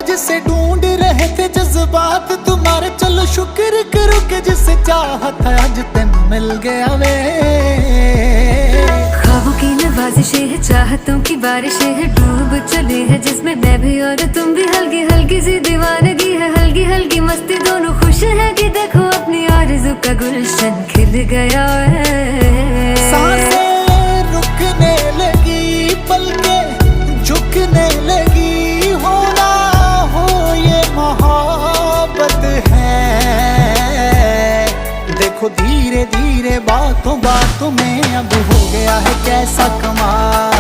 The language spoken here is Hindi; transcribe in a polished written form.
जिसे ढूंढ रहे थे जज्बात तुम्हारे, चलो शुक्र करो कि जिसे चाहत है आज तेन मिल गया वे। ख्वाबों की नवाजिशें है, चाहतों की बारिशें है, डूब चले है जिसमें मैं भी और तुम भी। हल्की हल्की सी दीवानगी है, हल्की हल्की मस्ती, दोनों खुश है कि देखो अपनी आरज़ू का गुलशन खिल गया है। सांसें रुकने लगी, पलकें झुकने लगी, होना हो ये मोहब्बत है। देखो धीरे धीरे बातों बातों में अब हो गया है कैसा कमाल।